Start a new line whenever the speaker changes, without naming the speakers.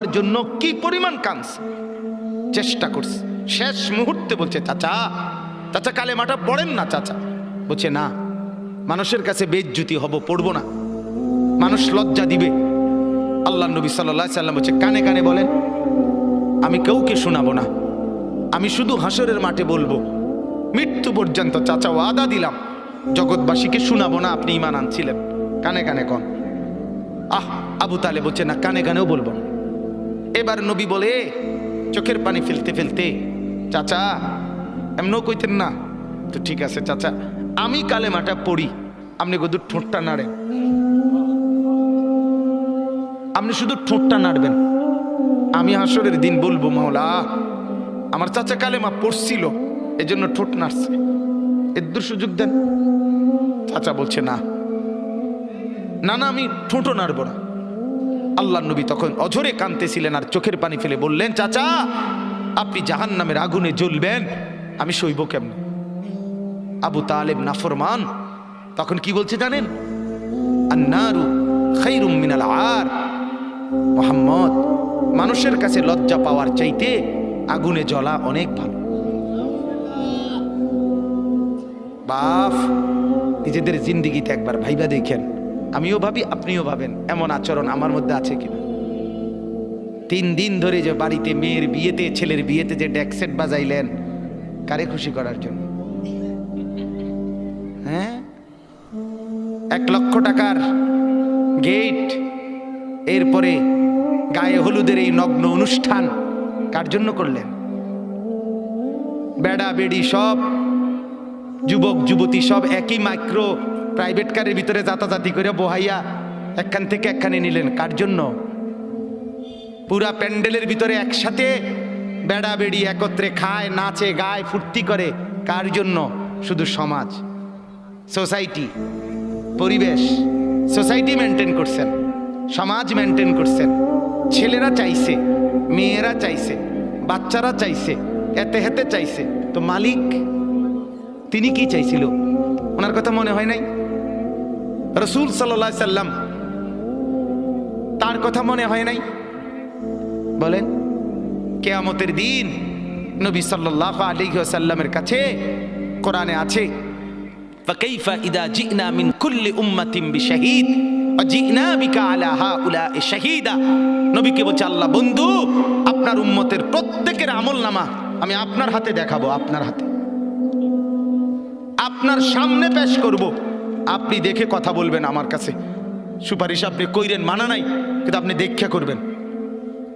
জন্য কি পরিমাণ কাঁদছে, চেষ্টা করছে। শেষ মুহূর্তে বলছে, চাচা চাচা কালেমাটা পড়েন না। চাচা বলছে, না, মানুষের কাছে বেইজ্জতি হব, পড়বো না, মানুষ লজ্জা দিবে। আল্লাহ নবী সাল্লাল্লাহু আলাইহি সাল্লাম বলছে, কানে কানে বলেন, আমি কাউকে শোনাবো না, আমি শুধু হাসরের মাঠে বলবো, মৃত্যু পর্যন্ত চাচা ওয়াদা দিলাম জগৎবাসীকে শোনাবো না আপনি ঈমান আনছিলেন। কানে কানে কন। আবু তালেব বলছে, না, কানে কানেও বলবো। এবার নবী বলে, চোখের পানি ফেলতে ফেলতে, চাচা এমনও কইতেন না তো, ঠিক আছে চাচা, আমি কালেমাটা পড়ি, আপনি শুধু ঠোঁটটা নাড়েন, আপনি শুধু ঠোঁটটা নাড়বেন, আমি হাসরের দিন বলবো, মাওলা আমার চাচা কালেমা পড়ছিল এজন্য ঠোঁট নাড়ছে, এর সুযোগ দেন। চাচা বলছে, না না না, আমি ঠোঁটও নাড়বো না। আল্লাহ নবী তখন অঝরে কাঁদতেছিলেন আর চোখের পানি ফেলে বললেন, চাচা আপনি জাহান্নামের আগুনে জ্বলবেন, আমি সইব কেমনে? আবু তালেব নাফরমান তখন কি বলছে জানেন? আন্নারু খায়রুম মিনাল আর। মুহাম্মদ, মানুষের কাছে লজ্জা পাওয়ার চাইতে আগুনে জ্বলা অনেক ভালো। বাপ, নিজেদের জিন্দেগিতে একবার ভাইবা দেখেন, আমিও ভাবি আপনিও ভাবেন, এমন আচরণ আমার মধ্যে আছে কিনা। 3 দিন ধরে যে বাড়িতে মেয়ের বিয়েতে, ছেলের বিয়েতে যে ডেকসেট বাজাইলেন, কারে খুশি করার জন্য? হ্যাঁ, 1 লক্ষ টাকার গেট, এরপরে গায়ে হলুদের এই নগ্ন অনুষ্ঠান কার জন্য করলেন? বেড়া বেড়ি সব, যুবক যুবতী সব একই মাইক্রো প্রাইভেট কারের ভিতরে যাতাযাতি করে বহাইয়া একখান থেকে একখানে নিলেন, কার জন্য? পুরা প্যান্ডেলের ভিতরে একসাথে বেড়া বেড়ি একত্রে খায়, নাচে, গায়, ফুর্তি করে, কার জন্য? শুধু সমাজ, সোসাইটি, পরিবেশ, সোসাইটি মেনটেন করছেন, সমাজ মেনটেন করছেন। ছেলেরা চাইছে, মেয়েরা চাইছে, বাচ্চারা চাইছে, এতে হেতে চাইছে, তো মালিক তিনি কি চাইছিল? ওনার কথা মনে হয় নাই? রাসূল সাল্লাল্লাহু আলাইহি সাল্লাম, তার কথা মনে হয় নাই? বলেন, কিয়ামতের দিন নবী সাল্লাল্লাহু আলাইহি ওয়াসাল্লামের কাছে কোরআনে আছে, ফাকাইফা ইদা জিনা মিন কুল্লি উম্মাতিন বিশাহিদ ওয়া জিনা বিকা আলা হাউলা'i শাহীদা। নবীকে বলছে আল্লাহ, বন্ধু আপনার উম্মতের প্রত্যেকের আমলনামা আমি আপনার হাতে দেখাবো, আপনার হাতে, আপনার সামনে পেশ করব, আপনি দেখে কথা বলবেন। আমার কাছে সুপারিশ আপনি কইরেন, মানা নাই, কিন্তু আপনি দেখা করবেন।